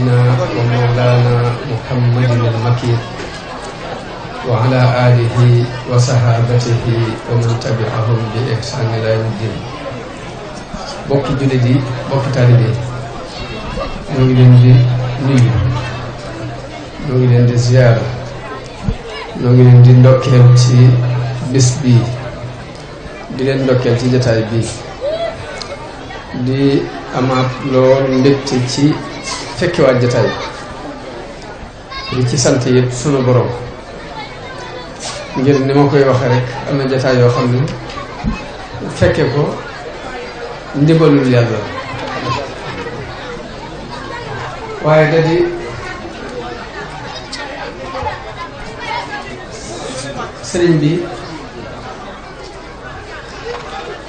سيدنا ومولانا محمد المكين وعلى آله وصحابته ومن تبعهم بإحسان إلى يوم الدين. bokki jullit yi bokki taalibe yi ñoo ngi leen di nuyu, ñoo ngi leen di ziyaara, ñoo ngi leen di ndokkeel ci bis bii, di leen ndokkeel ci jataay bii, di amaat lool mbégte ci fekkewaat jataay di ci sant yëpp sunu borom ngir ni ma koy waxe rek am na jataay yoo xam ne fekke ko ndimbalul yàlla waaye da di sëriñ bi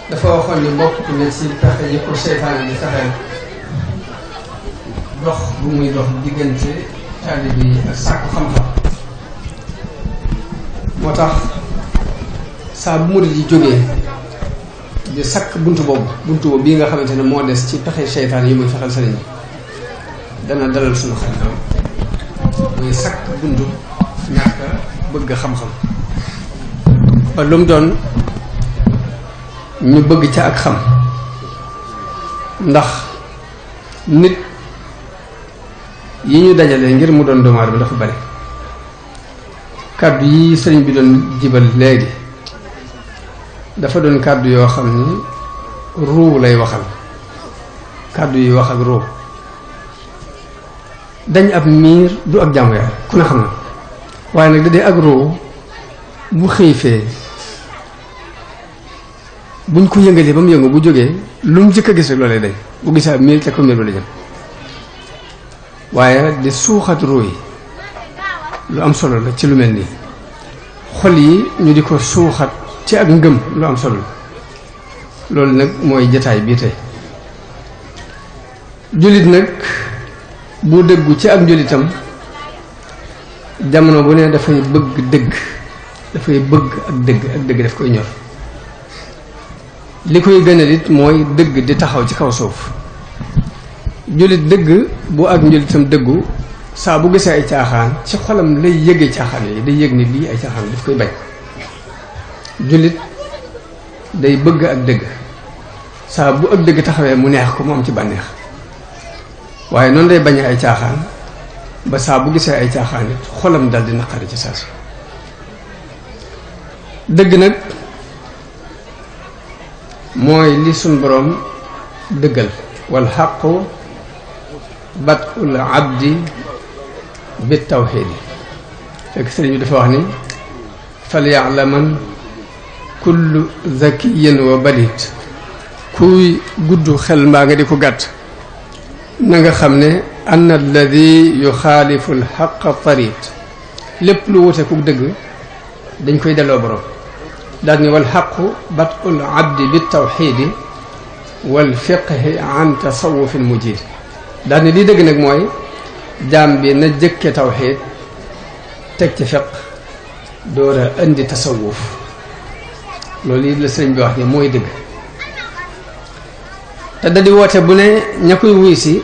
dafa waxoon ni bokk na ci pexe yi ko seytaane di fexeel dox bu muy dox diggante taalibe yi ak sàkku xam-xam. moo tax saa bu murid yi jógee di sakk buntu boobu bii nga xamante ne moo des ci pexe seytaan yi muy fexeel sëriñ bi dana dalal suñu xel muy sakk buntu ñàkk bëgg xam-xam ba lu mu doon ñu bëgg ca ak xam, ndax nit yi ñu dajale ngir mu doon doomu aadama dafa bari. kàddu yi sëriñ bi doon jibal léegi dafa doon kàddu yoo xam ni ruu lay waxal, kàddu yi wax ak ruu. dañ ab miir du ak jaamu yàlla ku ne xam na, waaye nag da dee ak ruu bu xiifee buñ ko yëngalee ba mu yëngu bu jógee lu mu jëkk a gis rek loolee day bu gisee ab miir te ko miir ba la jëm. waaye di suuxat ruu yi lu am solo la ci lu mel nii, xol yi ñu di ko suuxat ci ak ngëm lu am solo la. loolu nag mooy jataay bii tey. jullit nag bu dëggu ci ak njullitam jamono bu ne dafay bëgg dëgg, dafay bëgg ak dëgg daf koy ñor. li koy gënal it mooy dëgg di taxaw ci kaw suuf. jullit dëgg bu ak njullitam dëggu saa bu gisee ay caaxaan ci xolam lay yëgee caaxaan yooyu, day yëg ni lii ay caaxaan daf koy bañ. jullit day bëgg ak dëgg saa bu ak dëgg taxawee mu neex ko mu am ci bànneex, waaye noonu day bañee ay caaxaan ba saa bu gisee ay caaxaan it xolam dal di naqari ci saa si. dëgg nag mooy li suñ boroom dëggal, wal xaqu batul abdi bi tawxiidi. fekk sëriñ bi dafa wax ni fal ya'laman kullu zakiyin wa balit, kuy gudd xel mbaa nga di ko gàtt na nga xam ne ann alladi yuxaalifu alxaqa tarit, lépp lu wute ku dëgg dañ koy delloo borom. daal ni wal xaqu batul abdi bi tawxiidi wal fiqhi an tasawufin mujid. daal ni lii dëgg nag mooy jaam bi na jëkke tawxiid teg ci fiq door a indi tasawuf. loolu yi la sëriñ bi wax ni mooy dëgg. te da di woote bu ne ña koy wuy si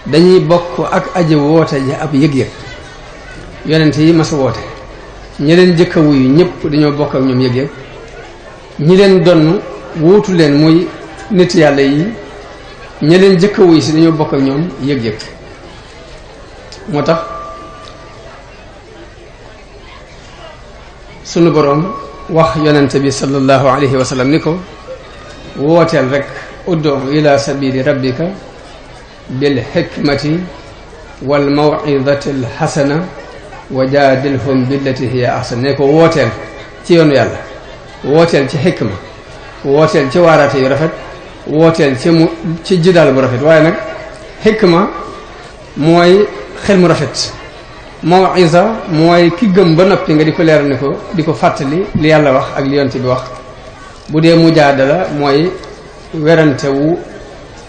dañuy bokk ak aji woote ji ab yëg-yëg. yonent yi mas a woote ñi leen jëkk a wuyu ñëpp dañoo bokk ak ñoom yëg-yëg. ñi leen donn wuutu leen muy nit yàlla yi ñi leen jëkk a wuyu si dañoo bokk ak ñoom yëg-yëg. moo tax sunu boroom wax yonent bi sallallahu alayhi wa sallam ni ko wooteel rek ud'u ila sabili rabbika bil hikmati wal maw'izati al hasana wa jaadilhum billati hiya ahsan. ne ko wooteel ci yoonu yàlla, wooteel ci xikma, wooteel ci waaraate yu rafet, wooteel ci jidaal bu rafet. waaye nag xikma mooy xel mu rafet, maw'iza mooy ki gëm ba noppi nga di ko leeral ni ko di ko fàttali li yàlla wax ak li yonent bi wax. bu dee mujaadala mooy werante wu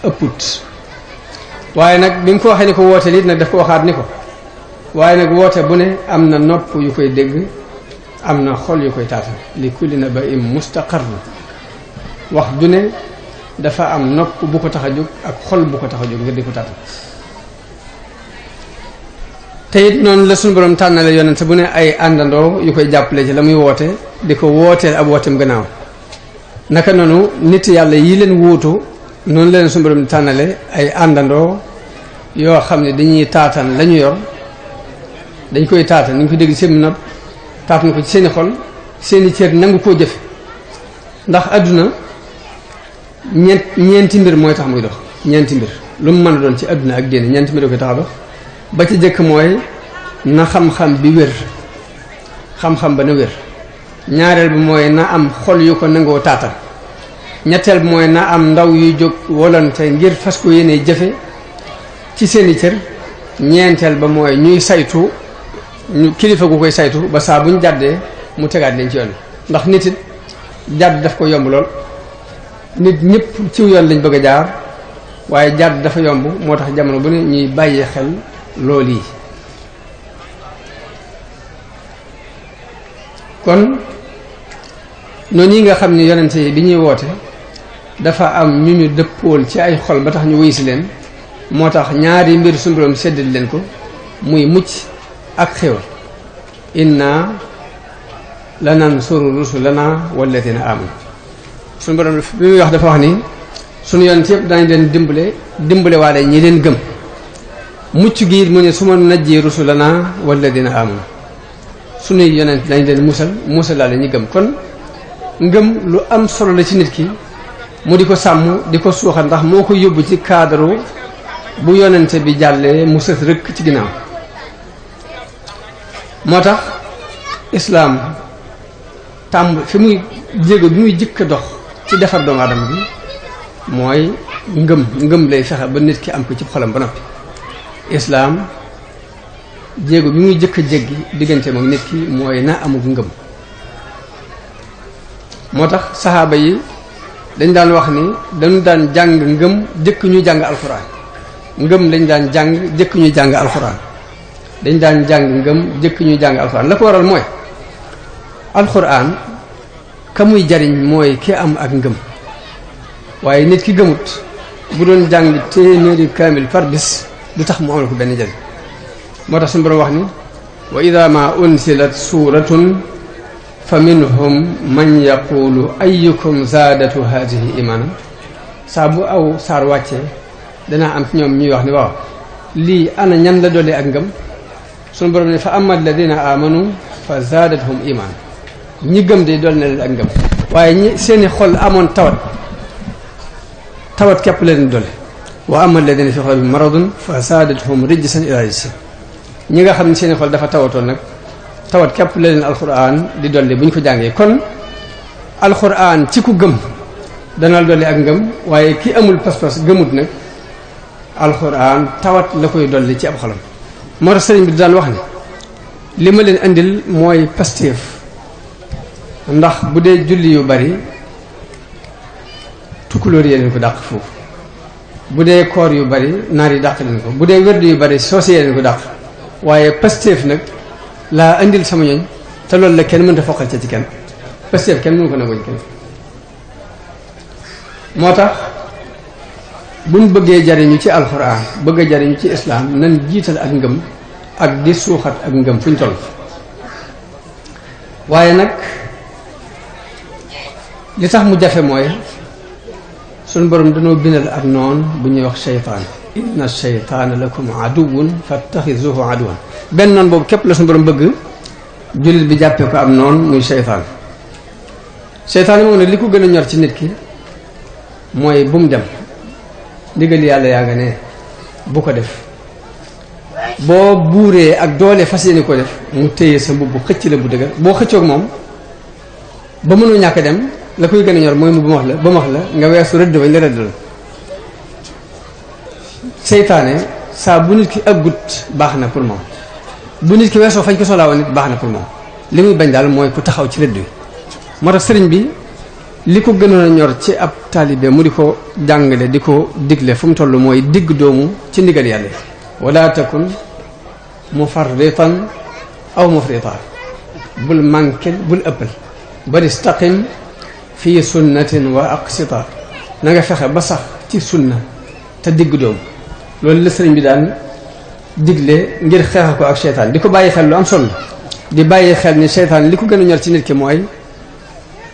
ëpput. waaye nag bi mu ko waxee ni ko wooteel it nag daf ko waxaat ni ko waaye nag woote bu ne am na nopp yu koy dégg, am na xol yu koy taatal. li kulli naba'in mustaqarr. wax du ne dafa am nopp bu ko tax a jóg ak xol bu ko tax a jóg ngir di ko taatal. te it noonu la suñu borom tànnale yonent bu ne ay àndandoo yu koy jàppale ci la muy woote di ko wooteel ab wooteem gannaaw naka noonu nit yàlla yi leen wuutu noonu la leen suñu borom tànnale ay àndandoo yoo xam ne dañuy taatan la ñu yor dañ koy taatan ni ñu ko dégg seen nopp taatan ko ci seeni xol seeni cër nangu koo jëfe ndax àdduna ñeenti mbir mooy tax muy dox ñeenti mbir lu mu mën a doon ci àdduna ak diine ñeenti mbir koy tax a dox ba ci jëkk mooy na xam-xam bi wér xam-xam ba na wér ñaareel bi mooy na am xol yu ko nangoo taatan ñetteel bi mooy na am ndaw yuy jóg volonté ngir fas ko yéene jëfe ci seeni cër ñeenteel ba mooy ñuy saytu ñu kilifa gu koy saytu ba saa buñ jàddee mu tegaat leen ci yoon ndax nit it jàdd daf ko yomb lool nit ñëpp ciw yoon lañ bëgg a jaar waaye jàdd dafa yomb moo tax jamono bu ne ñuy bàyyi xel loolu yi kon noonu yi nga xam ne yonente yi bi ñuy woote dafa am ñu dëppool ci ay xol ba tax ñu wuy si leen moo tax ñaari mbir suñu borom seddal leen ko muy mucc ak xéwal inna lanansuru rusulana walladina amanu suñu borom bi muy wax dafa wax ni suñu yonent yëpp danañ leen dimbale waale ñi leen gëm mucc gi mu ne su ma najji rusulana walladina amanu suñuy yonent dañ leen musalaale ñi gëm kon ngëm lu am solo la ci nit ki mu di ko sàmm di ko suuxat ndax moo ko yóbbu ci cadre bu yonente bi jàllee mu sës rëkk ci ginnaaw moo tax islaam fi muy jéego bi muy jëkk a dox ci defar doomu aadama bi mooy ngëm lay fexe ba nit ki am ko ci xolam ba noppi islaam jéego bi muy jëkk a jéggi diggante moom nit ki mooy na amuk ngëm moo tax saxaaba yi dañ daan wax ni dañu daan jàng ngëm jëkk ñu jàng alxuraan ngëm lañ daan jàng jëkk ñu jàng alxuraan dañ daan jàng ngëm jëkk ñu jàng alxuraan la ko waral mooy alxuraan ka muy jariñ mooy ki am ak ngëm waaye nit ki gëmut bu doon jàng téeméeri kaamil par bis du tax mu amal ko benn jariñ moo tax suñu borom wax ni wa ida ma unsilat suratun fa minhum man yaqulu ayyukum zaadatu haadihi imaana saa bu aw saar wàccee danaa am ci ñoom ñuy wax ni waaw lii ana ñan la doole ak ngëm suñu borom ne fa amma alladina amanu fa zaadathum imaan ñi gëm de dool na leen ak ngëm waaye ñi seeni xol amoon tawat képp leen doole wa amma alladina fi qulubihim maradun fa zaadathum rijsan ila rijsin ñi nga xam ne seeni xol dafa tawatoon nag tawat képp la leen alxuraan di dolli bu ñu ko jàngee kon alxuraan ci ku gëm dana la dolli ak ngëm waaye ki amul pas-pas gëmut nag alxuraan tawat la koy dolli ci ab xolam moo tax sëriñ bi daan wax ni li ma leen indil mooy pastéef ndax bu dee julli yu bari tukkulóor yee leen ko dàq foofu bu dee koor yu bari naar yi dàq leen ko bu dee werd yu bari soose yee leen ko dàq waaye pastéef nag laa indil sama ñoñ te loolu la kenn mënta foqal ca ci kenn pastéef kenn mënu ko nangoo ci kenn moo tax buñ bëggee jariñu ci alxuraan bëgg a jariñu ci islaam nan jiital ak ngëm ak di suuxat ak ngëm fu ñu toll waaye nag li tax mu jafe mooy suñ borom dañoo bindal ak noon bu ñuy wax seytaan inna seytaana lakum aduwwun fattaxizuhu aduwwan benn noon boobu képp la suñu borom bëgg jullit bi jàppee ko am noon muy seytaan seytaan yi moom nag li ko gën a ñor ci nit ki mooy bu mu dem ndigal yàlla yaa nga ne bu ko def boo buuree ak doole fas yéene ko def mu téye sa mbubb xëcc la bu dëgër boo xëccoog moom ba mënoo ñàkk dem la koy gën a ñor mooy mu ba max la nga weesu rëdd bañ la rëddal seytaane saa bu nit ki ëggut baax na pour moom bu nit ki weesoo fañ ko soxlaa woon nit baax na pour moom li muy bañ daal mooy ku taxaw ci rëdd wi moo tax sëriñ bi li ko gënoon a ñor ci ab taalibe mu di ko jàngale di ko digle fu mu toll mooy digg doomu ci ndigal yàlla wala takun mufarritan aw mufrita bul manquel bul ëppal bal istaqim fii sunnatin wa aqsita na nga fexe ba sax ci sunna te digg doomu loolu la sëriñ bi daan digle ngir xeex ko ak seytaan di ko bàyyi xel lu am solo di bàyyi xel ni seytaan li ko gën a ñor ci nit ki mooy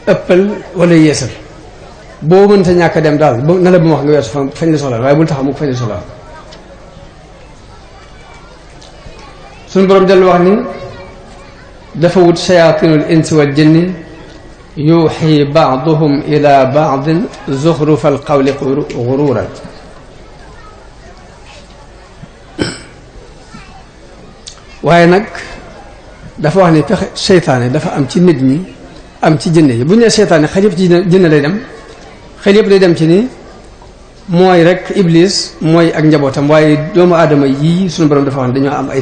ëppal wala yeesal boo mënta ñàkk a dem daal na la bu ma wax nga weesu fañ la soxla waaye bul taxaw mu fañ la soxla suñu borom dellu wax ni dafa wut shayatinul insi wal jinni yuuxi baaduhum ila baadin zuxrufal qawli gururan waaye nag dafa wax ni pexe seytaane dafa am ci nit ñi am ci jinne yi bu ñu nee seytaane xel yëpp ci jinne lay dem xel yëpp day dem ci ni mooy rek iblis mooy ak njabootam waaye doomu aadama yii suñu borom dafa wax ne dañoo am ay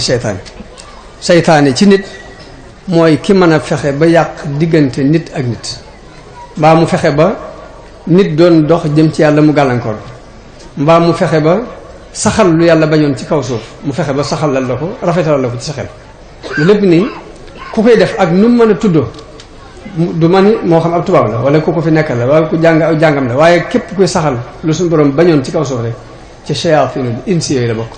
seytaane ci nit mooy ki mën a fexe ba yàq diggante nit ak nit mbaa mu fexe ba nit doon dox jëm ci yàlla mu gàllankoor mbaa mu fexe ba saxal lu yàlla bañoon ci kaw suuf mu fexe ba saxalal la ko rafetalal la ko ci sa xel lu lépp nii ku koy def ak nu mu mën a tuddoo du ma ni moo xam ab tubaab la wala ku ko fi nekkal la wala ku jàng aw jàngam la waaye képp kuy saxal lu suñu borom bañoon ci kaw suuf rek ci shayaatinu insi yooyu la bokk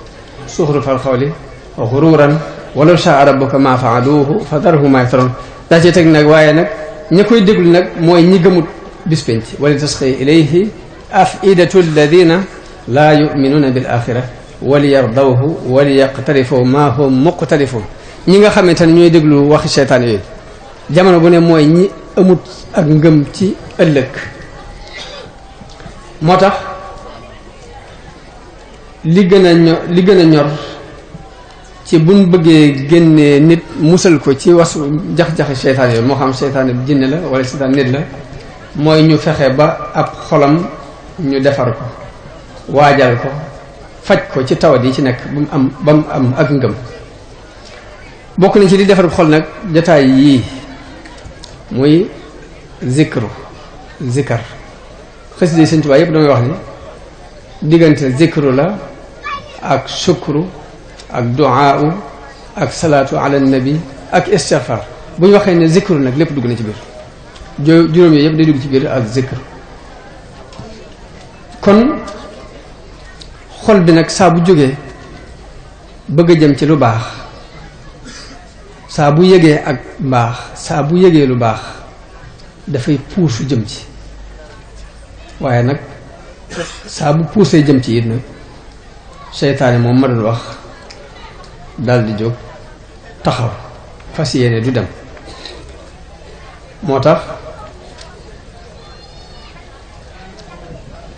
zuxrufal qawli gururan walaw shaa rabbuka ma faaluuhu fa darhum ma yaftaruun daa ci teg nag waaye nag ña koy déglu nag mooy ñi gëmut bis penc wala tasxi ilayhi afidatu alladina laa yuminuuna bil axira wali yardawhu wali yaqtarifu ma hum muqtarifun ñi nga xamante ne ñooy déglu waxi seytaan yooyu jamono bu ne mooy ñi amut ak ngëm ci ëllëg moo tax li gën a ñor ci buñ bëggee génnee nit musal ko ci wasu jax-jaxi seytaan yooyu moo xam seytaane jinne la wala seytaan nit la mooy ñu fexe ba ab xolam ñu defar ko waajal ko faj ko ci tawat yi ci nekk ba mu am ak ngëm bokk na ci li defar xol nag jotaay yii muy zikar xasida Sëñ Tuubaa yëpp damay wax ni diggante zikru la ak shukru ak duaa ak salaatu ala nabi ak istighfar bu ñu waxee ne zikru nag lépp dugg na ci biir juróom yooyu yëpp day dugg ci biir ak zikr kon xol bi nag saa bu jógee bëgg a jëm ci lu baax saa bu yëgee ak mbaax saa bu yëgee lu baax dafay puusu jëm ci waaye nag saa bu puusee jëm ci it nag seytaane moom ma doon wax dal di jóg taxaw fas yéene du dem moo tax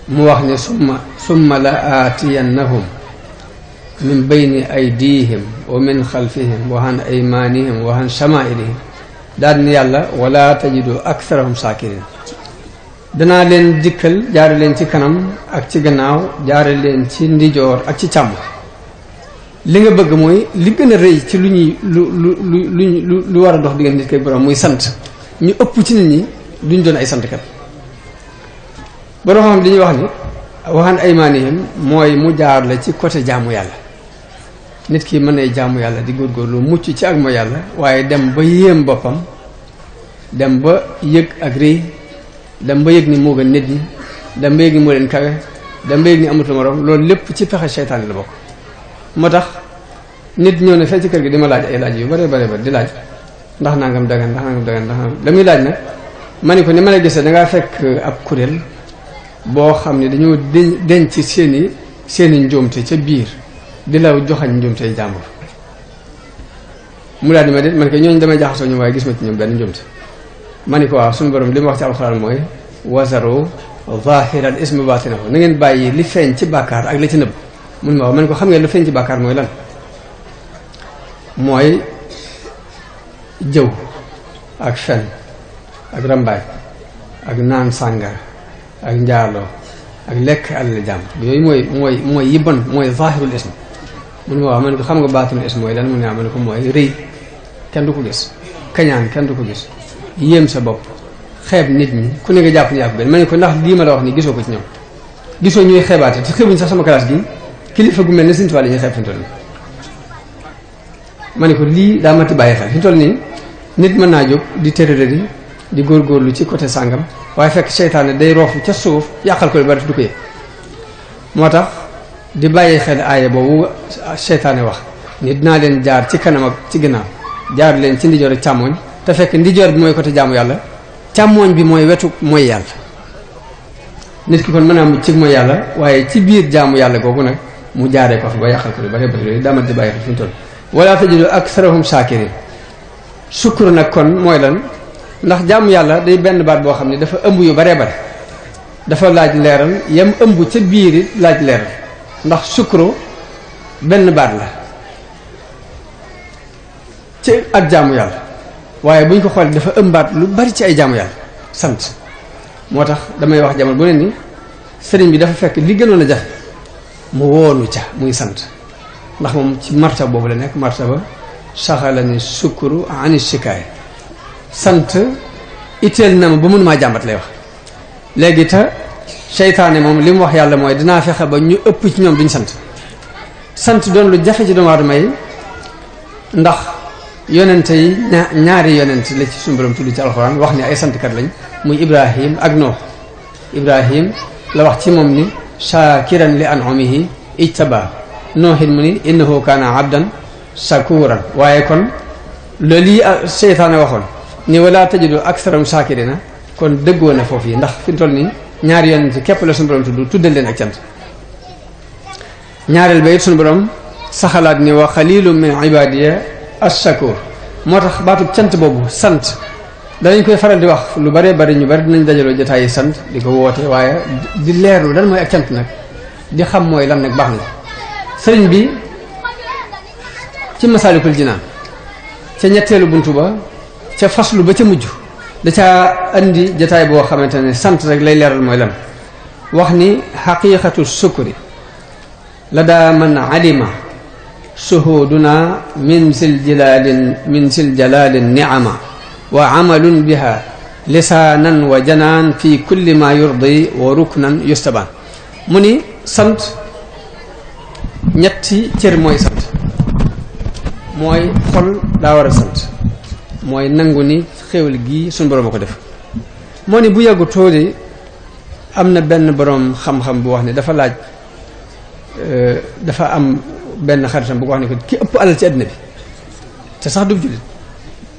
mu wax ne summa la aatiyannahum min bayni aydihim wa min xalfihim wa an aymanihim wa an shamailihim daal ni yàlla wala tajidu aktharahum saakirin danaa leen dikkal jaare leen ci kanam ak ci gannaaw jaare leen ci ndijoor ak ci càmm li nga bëgg mooy li gën a rëy ci lu war a dox diggante nit kay borom muy sant ñu ëpp ci nit ñi duñ doon ay santkat borom xam dañuy wax ni waxaan aymaanihim mooy mu jaar la ci côté jaamu yàlla nit ki mën nay jaamu yàlla di góorgóorlu mucc ci ak mooy yàlla waaye dem ba yéem boppam dem ba yëg ak rëy dem ba yëg ni moo gën nit ñi dem ba yëg ni moo leen kawe dem ba yëg ni amatul morom loolu lépp ci pexe seytaane la bokk moo tax nit ñëw ne fee ci kër gi di ma laaj ay laaj yu bare di laaj ndax nangam dagan ndax nangam dagan ndax nangam la muy laaj nag ma ni ko ni ma lay gisee dangaa fekk ab kuréel boo xam ne dañoo denc seeni njuumte ca biir di la joxañ njuumte jàmbur mu daal di ma de man ko ñooñu damay jaxasoo ñu waaye gis ma ci ñoom benn njuumte ma ni ko waaw suñu borom li mu wax ci alxuraan mooy wazaru zahiral ismi batinahu na ngeen bàyyi li feeñ ci bàkkaar ak la ci nëbb mun ma wax man ko xam ngeen lu feeñ ci bàkkaar mooy lan mooy jëw ak fen ak rambaay ak naan sàngara ak njaaloo ak lekk àll jàmm yooyu mooy yi bon mooy zahirul ism mun ma wax man ko xam nga baatinul ism mooy lan mu ne ma ne ko mooy rëy kenn du ko gis kañaan kenn du ko gis yéem sa bopp xeeb nit ñi ku ne nga jàpp ni yaa ko gën ma ne ko ndax lii ma la wax nii gisoo ko ci ñoom gisoo ñuy xeebaate te xeebuñ sax sama classe gi kilifa gu mel ne Sëñ Tuubaa la ñuy xeeb fi mu toll nii ma ne ko lii daa mati bàyyi xel fi mu toll nii nit mën naa jóg di tërërëri di góorgóorlu ci côté sàngam waaye fekk seytaane day roofu ca suuf yàqal ko lu bari du ko yëg moo tax di bàyyi xel aaya boobu seytaane wax ni dinaa leen jaar ci kanam ak ci ginnaaw jaar leen ci ndijoor ak càmmooñ te fekk ndijoor bi mooy côté jaamu yàlla càmmooñ bi mooy wetu mooy yàlla nit ki kon mën a am ci mooy yàlla waaye ci biir jaamu yàlla googu nag mu jaaree ko fa ba yàqal ko lu bare bare yooyu damat di bàyyi xel fi mu toll wala tajidu aktharahum shakirin sukkur nag kon mooy lan ndax jaamu yàlla day benn baat boo xam ne dafa ëmb yu bare bare dafa laaj leeral yam ëmb ca biir it laaj leeral ndax sukkuro benn baat la ci ak jaamu yàlla waaye bu ñu ko xoolee dafa ëmbaat lu bari ci ay jaamu yàlla sant moo tax damay wax jamono bu ne ni sëriñ bi dafa fekk li gënoon a jafe mu woonu ca muy sant ndax moom ci martaba boobu la nekk martaba saxala ni sukkuru ani shikaay sant itteel na ma ba mënumaa jàmbat lay wax léegi te seytaane moom li mu wax yàlla mooy dinaa fexe ba ñu ëpp ci ñoom duñ sant doon lu jafe ci doomu aadama yi ndax yonente yi ñaari yonent la ci suñu borom tudd ci alxuraan wax ni ay santkat lañ muy Ibrahim ak Nooh Ibrahim la wax ci moom ni shakiran li an'amihi ijtaba Noohin mu ni innahu kaana abdan shakuran waaye kon loolu yi seytaane waxoon ni wala tajidu aktharahum shakirina kon dëggoo na foofu yi ndax fi mu toll nii ñaari yonent képp la suñu borom tuddal leen ak cant ñaareel ba it suñu borom saxalaat ni wa xalilum min ibadiya ash-shakur moo tax baatub cant boobu sant danañ koy faral di wax lu bare bari ñu bari dinañ dajaloo jotaay yi sant di ko woote waaye di leerlu lan mooy ak cant nag di xam mooy lan nag baax na sëriñ bi ci Masaalikul Jinaan ca ñetteelu buntu ba ca faslu ba ca mujj da caa andi jotaay boo xamante ne sant rek lay leeral mooy lan wax ni xaqiqatu sukri la daa man alima shuhuduna min sil jalalin ni'ama wa amalun biha lisaanan wa janaan fi kulli ma yurdi wa ruknan yustaban mu ni sant ñetti cër mooy sant mooy xol daa war a sant mooy nangu ni xéwal gi suñu borom a ko def moo ni bu yàggu tooli am na benn borom xam-xam bu wax ne dafa laaj dafa am benn xaritam bu ko wax ne ko ki ëpp alal ci àddina bi te sax du jullit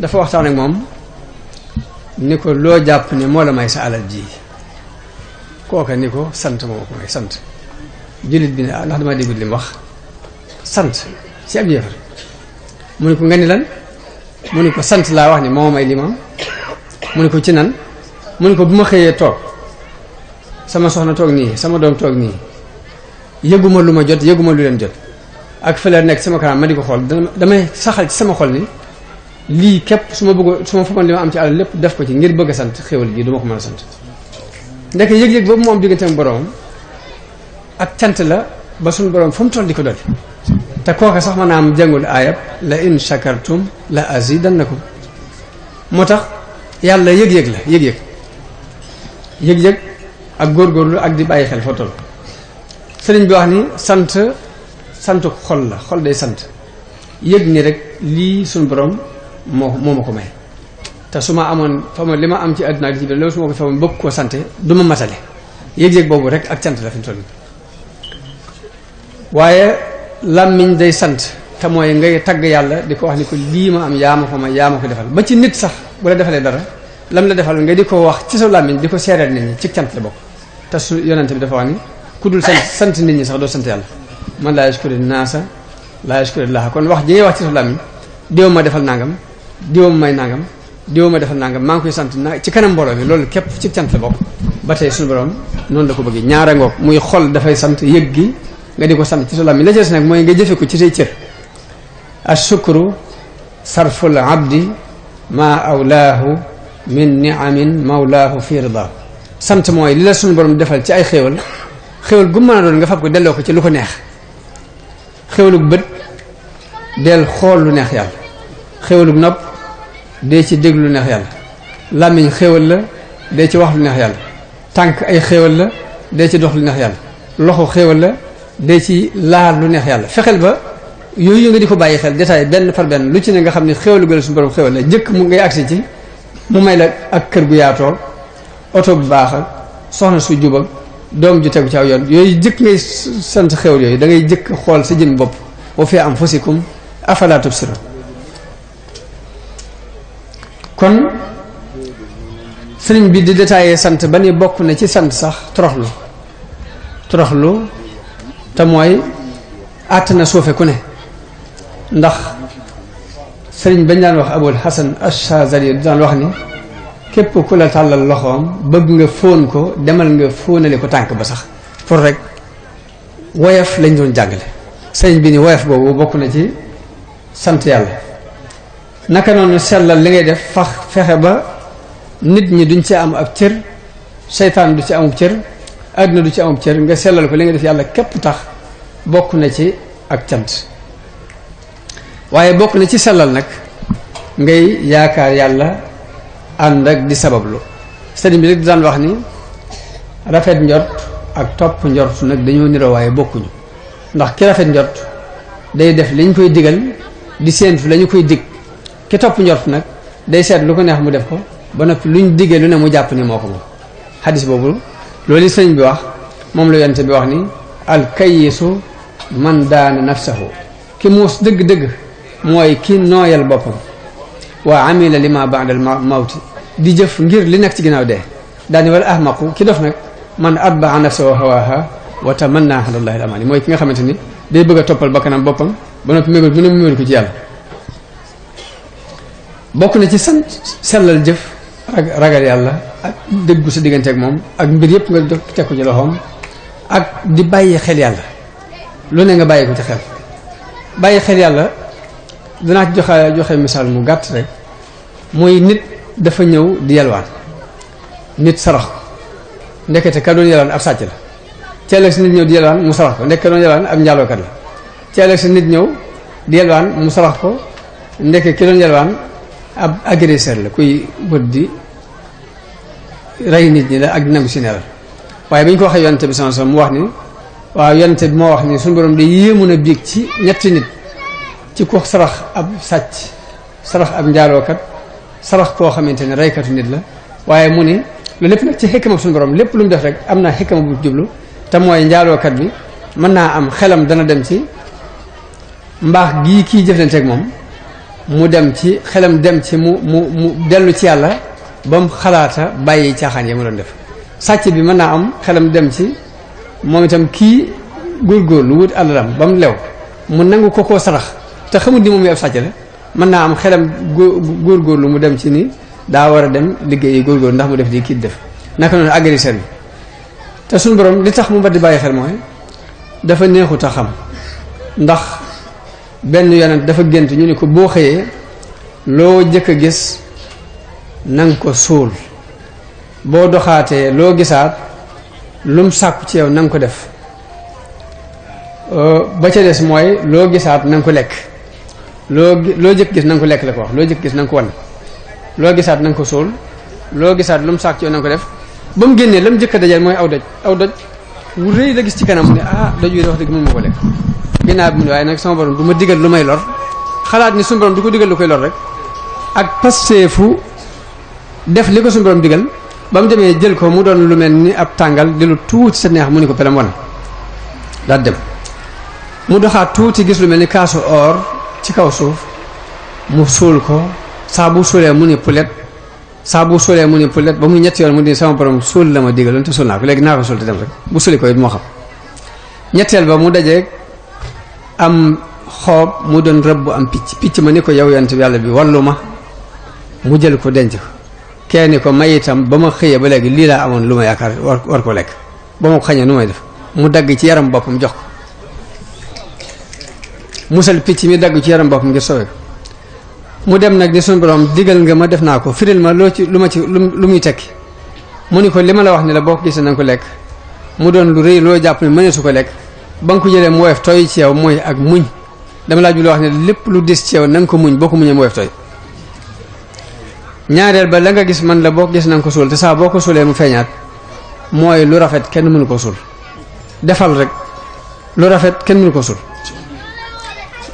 dafa waxtaan ak moom ni ko loo jàpp ne moo la may sa alal ji kooka ni ko sant moo ko may sant jullit bi ne ah ndax dama déggut li mu wax sant ci ab yéefar mu ne ko nga ni lan mu ne ko sant laa wax ni moo may li ma mu ne ko ci nan mu ne ko bu ma xëyee toog sama soxna toog nii sama doom toog nii yëguma lu ma jot yëguma lu leen jot ak fële nekk sama kanam ma di ko xool damay saxal ci sama xol ni lii képp su ma bëggoon su ma fekkoon li ma am ci àll lépp def ko ci ngir bëgg a sant xéwal gi du ma ko mën a sant ndek yëg-yëg boobu moom diggante ak boroomam ak cant la ba suñu boroom fu mu toll di ko dolli te kooka sax mën naa am jàngul aayab la in shakartum la azidannakum moo tax yàlla yëg-yëg la yëg-yëg ak góorgóorlu ak di bàyyi xel foo toll sëriñ bi wax ni sant xol la xol day sant yëg ni rek lii suñu borom moo ma ko may te su ma amoon fa ma li ma am ci àdduna ak ci biir loolu su ma ko fa ma bëgg koo sante du ma matale yëg-yëg boobu rek ak cant la fi mu toll waaye làmmiñ day sant te mooy ngay tagg yàlla di ko wax ni ko lii ma am yaa ma ko may yaa ma ko defal ba ci nit sax bu la defalee dara lam la defal nga di ko wax ci sa làmmiñ di ko seereel nit ñi ci cant la bokk te su yonente bi dafa wax ni ku dul sant nit ñi sax doo sant yàlla man laa yashkuru naasa laa yashkuru llaaha kon wax ji ngay wax ci sa làmmiñ diw ma defal nangam diw ma may nangam diw ma defal nangam maa ngi koy sant ci kanam mbooloo mi loolu képp ci cant la bokk ba tey suñu borom noonu la ko bëggee ñaara ngoog muy xol dafay sant yëg gi nga di ko sant ci sa làmmiñ la ci des nag mooy nga jëfe ko ci say cër ashukru sarful abdi ma awlaahu min niamin mawlaahu fi ridaahu sant mooy li la suñu borom defal ci ay xéewal xéewal gu mën a doon nga fab ko delloo ko ci lu ko neex xéewalug bët del xool lu neex yàlla xéewalug nopp dee ci déglu lu neex yàlla làmmiñ xéewal la dee ci wax lu neex yàlla tànk ay xéewal la dee ci dox lu neex yàlla loxo xéewal la dee ci laal lu neex yàlla fexeel ba yooyu nga di ko bàyyi xel détail benn par benn lu ci ne nga xam ne xéewalu gën a suñu borom xéewal la jëkk mu ngay agsi ci mu may la ak kër gu yaatoo oto bu baax ak soxna su jub ak doom ju tegu ci aw yoon yooyu jëkk ngay sant xewal yooyu da ngay jëkk xool sa jëm bopp wa fi anfusikum afala tubsirun kon sëriñ bi di détaillé sant ba ni bokk na ci sant sax toroxlu te mooy àtt na suufe ku ne ndax sëriñ bañ daan wax Abul Hasan Ash-Shazali daan wax ni képp ku la tàllal loxoom bëgg nga fóon ko demal nga fóonale ko tànk ba sax pour rek woyof lañ doon jàngale sëriñ bi ni woyof boobu bokk na ci sant yàlla naka noonu sellal li ngay def fexe ba nit ñi duñ ci am ab cër seytaan du ci amub cër àdduna du ci amub cër nga sellal ko li nga def yàlla képp tax bokk na ci ak cant waaye bokk na ci sellal nag ngay yaakaar yàlla ànd ak di sabablu sëriñ bi rek di daan wax ni rafet njort ak topp njort nag dañoo niroo waaye bokkuñu ndax ki rafet njort day def liñ koy digal di séentu lañu koy dig ki topp njort nag day seet lu ko neex mu def ko ba noppi luñ diggee lu ne mu jàpp ni moo ko moom xadis boobu loolu sëriñ bi wax moom la yonent bi wax ni alkayisu man daana nafsahu ki muus dëgg-dëgg mooy ki nooyal boppam waa amila lima ba'da al mawti di jëf ngir li nekk ci ginnaaw dee daani wala ahmaqu ki dof nag man atba'a nafsahu hawaha wa tamanna ala allahi al amani mooy ki nga xamante ni day bëgg a toppal bakkanam boppam ba noppi mébét bu ne mu mébét ko ci yàlla bokk na ci sant sellal jëf ragal yàlla ak dëggu sa diggante ak moom ak mbir yëpp nga teg ko ci loxoom ak di bàyyi xel yàlla lu ne nga bàyyi ko ci xel bàyyi xel yàlla danaa ci joxe misaal mu gàtt rek mooy nit dafa ñëw di yalwaan nit sarax ko ndekete ka doon yalwaan ab sàcc la ci ëllëg si nit ñëw di yalwaan mu sarax ko ndekete ka doon yalwaan ab njaalookat la ci ëllëg si nit ñëw di yalwaan mu sarax ko ndeke ki doon yalwaan ab agresseur la kuy bët di rey nit ñi la ak di nangu si neelal waaye bi ñu ko waxee yonente bi sama mu wax ni waaw yonente bi moo wax ni suñu borom de yéemu na biig ci ñetti nit ci ku sarax ab sàcc sarax ab njaalookat sarax koo xamante ne reykatu nit la waaye mu ni loolu lépp nag ci xikma suñu borom lépp lu mu def rek am na xikma bu jublu te mooy njaalookat bi mën naa am xelam dana dem ci mbaax gii kii jëflanteeg moom mu dem ci xelam dem ci mu dellu ci yàlla ba mu xalaata bàyyi caaxaan ya mu doon def sàcc bi mën naa am xelam dem ci moom itam kii góorgóorlu wut alalam ba mu lew mu nangu ko koo sarax te xamul ni moom ab sàcc la mën naa am xelam góorgóorlu mu dem ci ni daa war a dem liggéeyi góorgóorlu ndax mu def di kii def naka noonu agresseur bi te suñu borom li tax mu bat di bàyyi xel mooy dafa neexut a xam ndax benn yonent dafa gént ñu ni ko boo xëyee loo jëkk a gis nanga ko suul boo doxaatee loo gisaat lum sàkku ci yow nanga ko def ba ca des mooy loo gisaat nanga ko lekk loo jëkk gis nanga ko lekk la ko wax loo jëkk gis nanga ko wan loo gisaat nanga ko suul loo gisaat lum sàkku ci yow nanga ko def ba mu génnee la mu jëkk a dajal mooy aw doj wu rëy la gis ci kanam ne doj wi de wax dëgg mën ma ko lekk ginnaaw bi mu ne waaye nag sama borom du ma digal lu may lor xalaat ni suñu borom du ko digal lu koy lor rek ak pasteefu def li ko suñu borom digal ba mu demee jël ko mu doon lu mel ni ab tàngal di lu tuuti sa neex mu ni ko pelam wan daal dem mu doxaat tuuti gis lu mel ni kaasu or ci kaw suuf mu suul ko saa bu suulee mu ni pulet saa bu suulee mu ni pulet ba muy ñetti yoon mu di sama borom suul la ma digaloon te suul naa ko léegi naa ko suul te dem rek bu suuli ko it moo xam ñetteel ba mu dajeeg am xoob mu doon rëbb am picc ma ni ko yow yonent bi yàlla bi wallu ma mu jël ko denc ko kenn ko may itam ba ma xëyee ba léegi lii laa amoon lu ma yaakaar war ko lekk ba ma ko xañee nu may def mu dagg ci yaram boppam jox ko musal picc mi dagg ci yaram boppam ngir sowe ko mu dem nag ni suñu borom digal nga ma def naa ko firil ma loo ci lu muy tekki mu ni ko li ma la wax ni la boo ko gisee na nga ko lekk mu doon lu rëy loo jàpp ne mënee su ko lekk ba nga ko jëlee mu woyof tooy ci yow mooy ak muñ dama laa ju loo wax ne lépp lu dis ci yow na nga ko muñ boo ko muñee mu woyof tooy ñaareel ba la nga gis man la boo ko gis na nga ko suul te saa boo ko suulee mu feeñaat mooy lu rafet kenn mënu ko suul defal rek lu rafet kenn mënu ko suul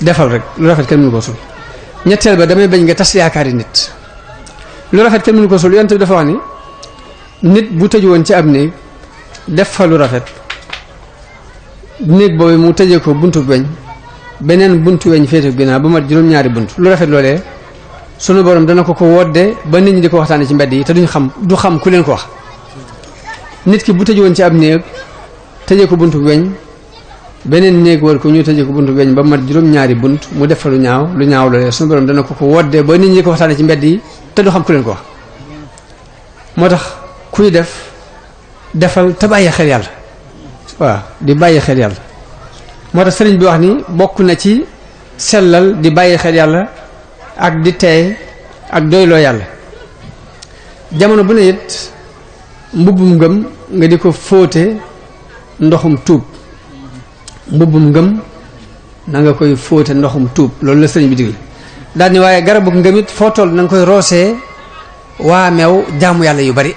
defal rek lu rafet kenn mënu ko suul ñetteel ba damay bañ nga tas yaakaari nit lu rafet kenn mënu ko suul yonent bi dafa wax ni nit bu tëju woon ci ab néeg def fa lu rafet néeg boobu mu tëjee ko buntu weñ beneen buntu weñ féete ginnaaw ba mat juróom-ñaari bunt lu rafet loolee sunu borom dana ko wodde ba nit ñi di ko waxtaane ci mbedd yi te du xam ku leen ko wax. nit ki bu tëj woon ci ab néeg tëjee ko buntu weñ beneen néeg war ko ñu tëjee ko buntu weñ ba mat juróom-ñaari bunt mu def fa lu ñaaw loolee sunu borom dana ko wodde ba nit ñi di ko waxtaane ci mbedd yi te du xam ku leen ko wax. moo tax kuy defal te bàyyi xel yàlla waaw di bàyyi xel yàlla moo tax sëriñ bi wax ni bokk na ci sellal di bàyyi xel yàlla ak di teey ak doyloo yàlla jamono bu ne it mbubbum ngëm nga di ko fóote ndoxum tuub mbubbum ngëm na nga koy fóote ndoxum tuub loolu la sëriñ bi digle daal ni waaye garabu ngëm it foo toll na nga koy roosee waa meew jaamu yàlla yu bari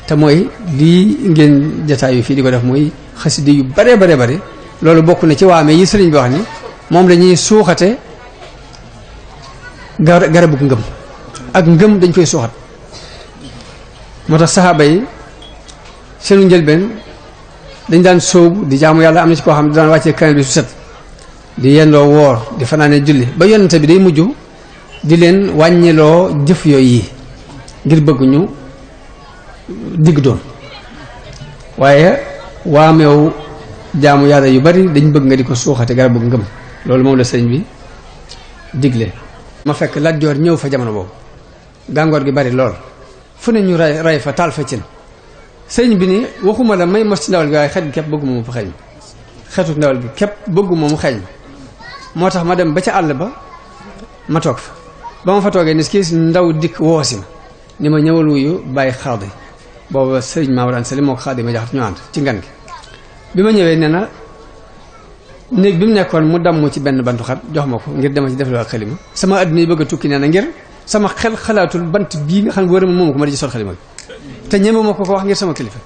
te mooy lii ngeen jataayu fii di ko def mooy xasida yu bare bari loolu bokk na ci waame yi sëriñ bi wax ni moom la ñuy suuxate garabu ngëm ak ngëm dañ koy suuxat moo tax saxaaba yi seenu njëlbeen dañ daan sóobu di jaamu yàlla am na ci koo xam ne daan wàccee kaamil bi su set di yendoo woor di fanaane julli ba yonente bi day mujj di leen wàññiloo jëf yooyu yi ngir bëgg ñu digg doon waaye waameew jaamu yàlla yu bari dañ bëgg nga di ko suuxate garabu ngëm loolu moom la sëñ bi digle ma fekk Lat Joor ñëw fa jamono boobu gàngoor gi bari lool fu ne ñu ray fa taal fa cin sëñ bi ni waxuma la may mos ci ndawal gi waaye xet gi képp bëgguma mu fa xeeñ xetu ndawal gi képp bëgguma mu xeeñ moo tax ma dem ba ca àll ba ma toog fa ba ma fa toogee ni kii ndaw dikk woosi ma ni ma ñëwal wuyu bàyyi xaadi booba sëriñ Maam Mor Anta Sali moo ko xaadi ma jaxat ñu ànd ci ngan gi bi ma ñëwee nee na néeg bi mu nekkoon mu damm ci benn bantu xat jox ma ko ngir dema ci def lu ak xalima sama adduna yi bëgg a tukki nee na ngir sama xel xalaatul bant bii nga xam ne wërëm moom ko ma di ci sol xalima bi te ñeme ma ko wax ngir sama kilifa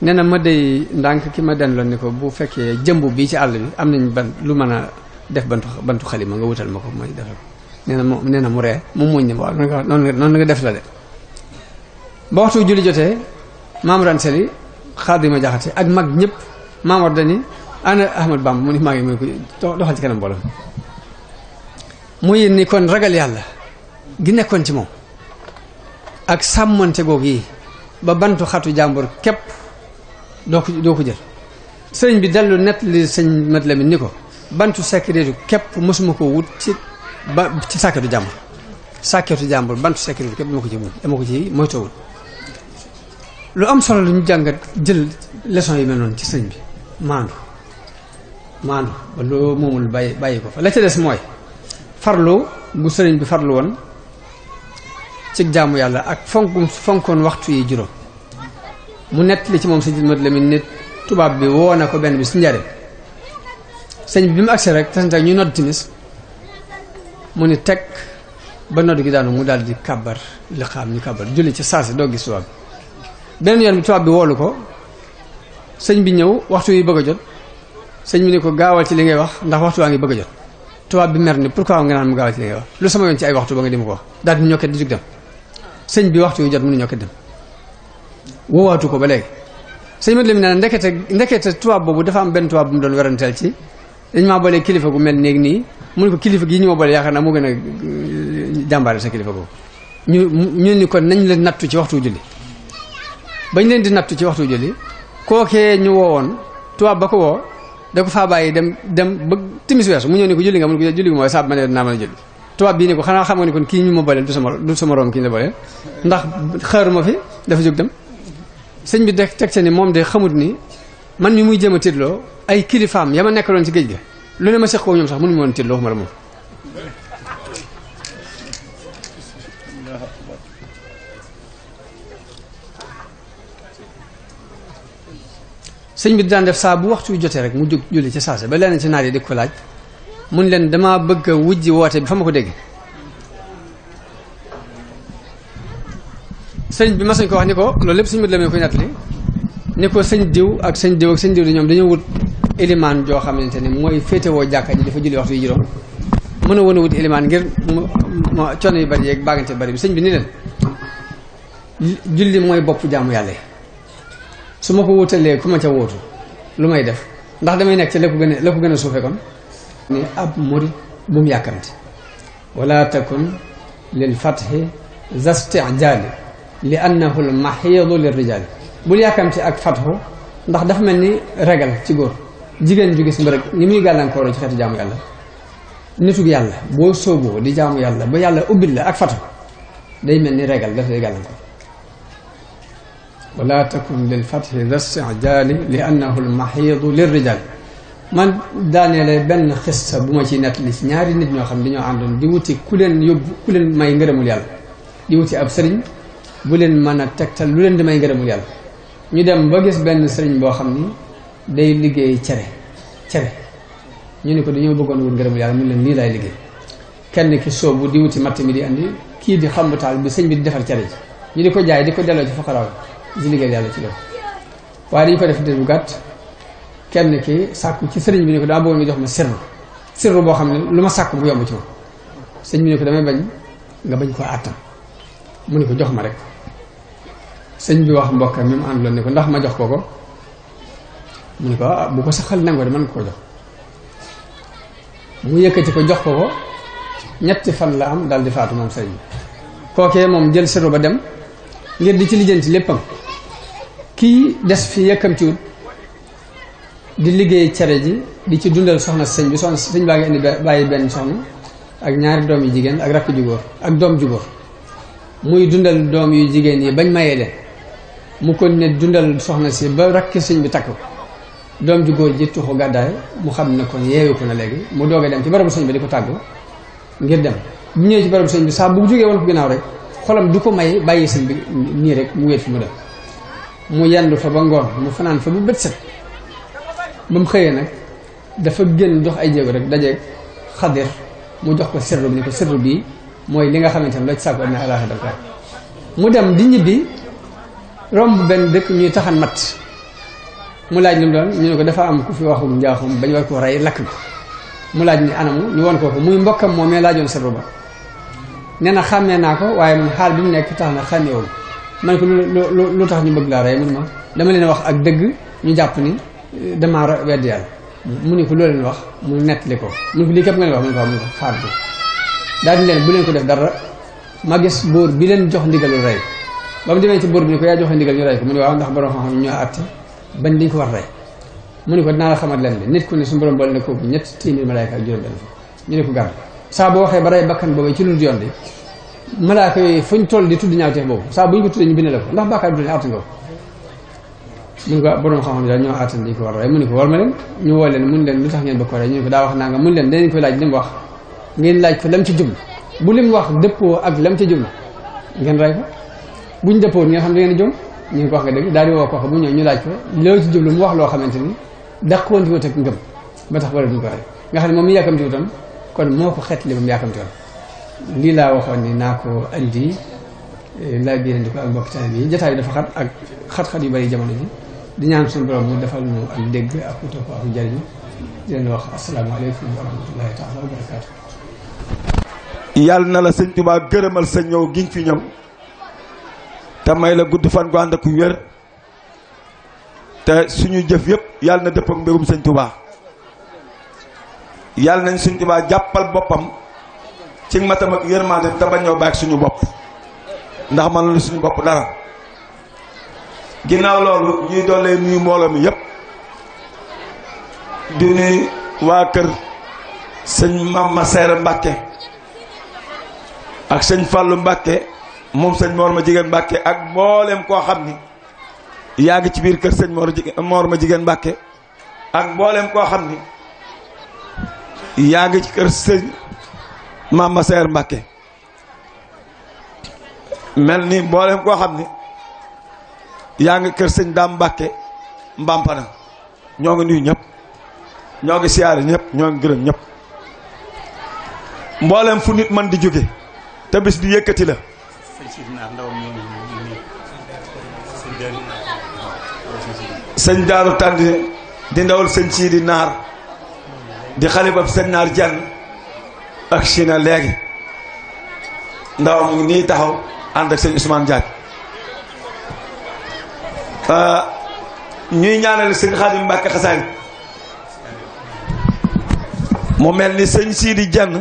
nee na ma day ndànk ki ma den loon ni ko bu fekkee jëmb bii ci àll bi am nañ ban lu mën a def bantu xalima nga wutal ma ko may defal ko nee na mu ree mu muñ ne waaw noonu nga def la de ba waxtu julli jotee Maam Mor Anta Sali Xaadima Jaxate ak mag ñëpp Maam Mor dani ana Ahmad Bamba mu ni maa ngi mu ko doxal ci kanam mbooloo mu yéen ni kon ragal yàlla gi nekkoon ci moom ak sàmmante googu yi ba bantu xatu jàmbur képp doo ko jël sëriñ bi dellu nett li sëñ Mat Lamin ni ko bantu sécurité képp mosuma ko wut ci sàkketu jàmbur bantu sécurité képp dama ko ci moytoowul lu am solo lu ñu jàngat jël leçon yi mel noonu ci sëñ bi maandu ba loo moomul bàyyi ko fa la ca des mooy farlu bu sëriñ bi farlu woon ci jaamu yàlla ak fonkoon waxtu yi juróom mu nett li ci moom sëñ Mat Lamin nit tubaab bi woo na ko benn bi su njariñ sëñ bi mu agsee rek tasante ak ñuy nodd timis mu ni teg ba nodd gi daanu mu daal di kàbbar li xam ñu kàbbar julli ci saasi doo gis tubaab bi beneen yoon bi tubaab bi woolu ko sëñ bi ñëw waxtu yi bëgg a jot sëñ bi ni ko gaawal ci li ngay wax ndax waxtu waa ngi bëgg a jot tubaab bi mer ni pourquoi nga naan mu gaawal ci li ngay wax lu sama yoon ci ay waxtu ba nga di ma ko wax daal di ñokket di jug dem sëñ bi waxtu yu jot mu ni ñokket dem woowaatu ko ba léegi sëñ Mat Lamin nee na ndekete tubaab boobu dafa am benn tubaab bu mu doon weranteel ci dañ maa boolee kilifa gu mel néeg nii mu ne ko kilifa gi ñu ma boole yaakaar naa moo gën a jàmbaare sa kilifa googu ñu ni kon nañ leen nattu ci waxtu julli bañ leen di nattu ci waxtu julli kookee ñu woowoon tubaab ba ko woo da ko faa bàyyi dem ba timis weesu mu ñëw ni ko julli nga mun ko julli gi mooy saab ma ne naa mën a julli tubaab bii ni ko xanaa xam nga ni kon kii ñu ma booleel du sama room kii ñu la booleel ndax xaaruma fi dafa jóg dem sëñ bi teg ca ni moom de xamut ni man mi muy jéem a tiitloo ay kilifaam ya ma nekkaloon ci géej ga lu ne ma seq ko ñoom sax mënuñu woon tiitloo waxuma la moom sëñ bi daan def saa bu waxtu jotee rek mu jóg julli ci saase ba leneen ci naar yi di ko laaj mun leen dama bëgg a wujji woote bi fa ma ko dégg sëñ bi ma sañ ko wax ni ko loolu lépp sëñ Mat Lamin koy nettali ni ko sëñ diw ak sëñ diw di ñoom dañoo wut élimaan joo xamante ne mooy féetewoo jàkka ji dafa julli waxtu yi juróom mën a wut élimaan ngir coono yu bari yeeg baagante bari bi sëñ bi ni leen julli mooy bopp jaamu yàlla yi su ma ko wutalee ku ma ca wóotu lu may def ndax damay nekk ci la ko gën a suufe kon ni ab murit bu mu yàkkamti wala takun lil fathi za stijaali li annahu l maxiidu lir rijaali bul yàkkamti ak fathu ndax dafa mel ni regal ci góor jigéen ju gis mbërëg ni muy gàllankoor ci xeetu jaamu yàlla nitug yàlla boo sóoboo di jaamu yàlla ba yàlla ubbil la ak fathu day mel ni regal daf lay gàllankoor wala takun lil fathi za stijaali li annahu l maxiidu lir rijaali man daaneele benn xista bu ma ci nettali ci ñaari nit ñoo xam dañoo àndoon di wuti ku leen yóbbu ku leen may ngërëmul yàlla di wuti ab sëriñ bu leen mën a tegtal lu leen di may ngërëmul yàlla ñu dem ba gis benn sëriñ boo xam ni day liggéey cere ñu ne ko dañoo bëggoon wut ngërëmul yàlla mun leen lii laay liggéey kenn ki soobu di wuti matt mi di andi kii di xambu taal bi sëñ bi di defar cere ji ñu di ko jaay di ko delloo ci faqaraaw di liggéey yàlla ci loolu waaye dañu ko def dir bu gàtt kenn ki sàkku ci sëriñ bi ne ko daa bëggoon nga jox ma sirru boo xam ne lu ma sàkku bu yomb ci ma sëñ bi ne ko damay bañ nga bañ koo àttam mu ne ko jox ma rek sëñ bi wax mbokkam mi mu àndoon ne ko ndax ma jox ko mu ne ko bu ko saxal nangoo de mën nga ko jox mu yëkkati ko jox ko ñetti fan la am daal di faatu moom sëñ bi kookee moom jël sirru ba dem ngir di ci lijjanti léppam kii des fi yëkkamtiwut di liggéey cere ji di ci dundal soxna sëñ bi soxna sëñ baa ngi indi bàyyi benn soxna ak ñaari doom yu jigéen ak rakk ju góor ak doom ju góor muy dundal doom yu jigéen yi bañ mayee leen mu ko ne dundal soxna si ba rakk sëñ bi takk ko doom ju góor ji tuxu gàddaay mu xam ne kon yeewu ko na léegi mu doog a dem ci barabu sëñ bi di ko tàggu ngir dem bu ñëwee ci barabu sëñ bi saa bu jógee woon ko ginnaaw rek xolam du ko may bàyyi sëñ bi nii rek mu wéet fi mu dem mu yendu fa ba ngoon mu fanaan fa bu bët set ba mu xëyee nag dafa génn dox ay jéego rek dajeeg xadir mu jox ko sirru bi ni ko sirru bii mooy li nga xamante ne loo ci sàkku adina àllaaxira daf rek mu dem di ñibbi romb benn dëkk ñuy taxan mat mu laaj li mu doon ñu ne ko dafa am ku fi waxum njaaxum bañ war ko rey lakk ko mu laaj ni anamu ñu won ko muy mbokkam moom mee laajoon sirru ba nee na xàmmee naa ko waaye man xaal bi mu nekk tax na xàmmeewul man ko lu tax ñu bëgg laa rey mun ma dama leen wax ak dëgg ñu jàpp ni damaa wedd yàlla mu ne ko loo leen wax mu nettali ko mu ne ko lii képp nga leen wax mu ne ko xaar bi daal di leen bu leen ko def dara ma gis buur bi leen jox ndigalul rey ba mu demee ci buur bi ne ko yaa joxe ndigal ñu rey ko mu ne waaw ndax borom xam-xam ñoo àtte bañ dañ ko war rey mu ne ko dinaa la xamal leen de nit ku ne suñu borom boole ne kooku 300 malaayka ak juróom benn fa ñu ne ko gàmm saa boo waxee ba rey bakkan boobu ci lu yoon de malaaka yooyu fuñ toll di tudd ñaawteef boobu saa bu ñu ko tuddee ñu bind la ko ndax bàkkaar bi du ne àtte nga ko mu ne ko borom xam-xam daal ñoo àttan dañ ko war a rey mu ne ko war ma leen ñu woo leen mun leen lu tax ngeen ba ko rey ñu ne ko daa wax naa nga mun leen danañ koy laaj li mu wax ngeen laaj ko lam ci jublu bu lim wax dëppoo ak lam ci jublu ngeen rey ko buñ dëppoo ngeen xam da ngeen jom ñu ngi ko wax nga dëgg daal di woo ko bu ñëw ñu laaj ko loo ci jublu mu wax loo xamante ni dàqoonti wut ak ngëm ba tax wala duñ ko rey nga xam ne moom mi yàkkamti wutoon kon moo ko xet li moom yàkkamti woon lii laa waxoon ni naa ko andi laa biirandi ko ak mbokk taalibe yi jotaay bi dafa xat ak xat-xat yu bari jamono ji di ñaan suñu borom mu defal ñu ak dégg ak ku topp ak njëriñ di leen wax asalaamaaleykum wa rahmatullahi taala wa barakaatu. yàlla na la sëñ Tuubaa gërëmal sa ñëw giñ fi ñëw te may la gudd fan gu ànd ak wér te suñu jëf yëpp yàlla na dëpp ak mbégum sëñ Tuubaa yàlla nañ sëñ Tuubaa jàppal boppam ci matam ak yërmande te bañ ñoo bàyyi suñu bopp ndax man la suñu bopp dara. ginnaaw loolu ñuy doole nuyu mbooloo mi yëpp di nuyu waa kër sëñ Mama Seere Mbàkke ak sëñ Fàllu Mbàkke moom sëñ Mor ma jigéen Mbàkke ak mboolem koo xam ni yaa ngi ci biir kër sëñ Mor ma jigéen Mbàkke ak mboolem koo xam ni yaa ngi ci kër sëñ Mama Seere Mbàkke mel ni mboolem koo xam ni yaa ngi kër sëñ Daam Mbàkke Mbampana ñoo ngi nuyu ñëpp ñoo ngi siyaare ñëpp ñoo ngi gërëm ñëpp mboolem fu nit man di jóge te bis bi yëkkati la sëñ Daaru Tàndi di ndawal sëñ Siidi Naar di xalibab sëñ Naar Jenn ak Chine léegi ndaw mu ngi nii taxaw ànd ak sëñ Ousmane Diagne ñuy ñaanal sëñ Xaadim Mbàkke xasaayid mu mel ni sëñ Sidi Jenn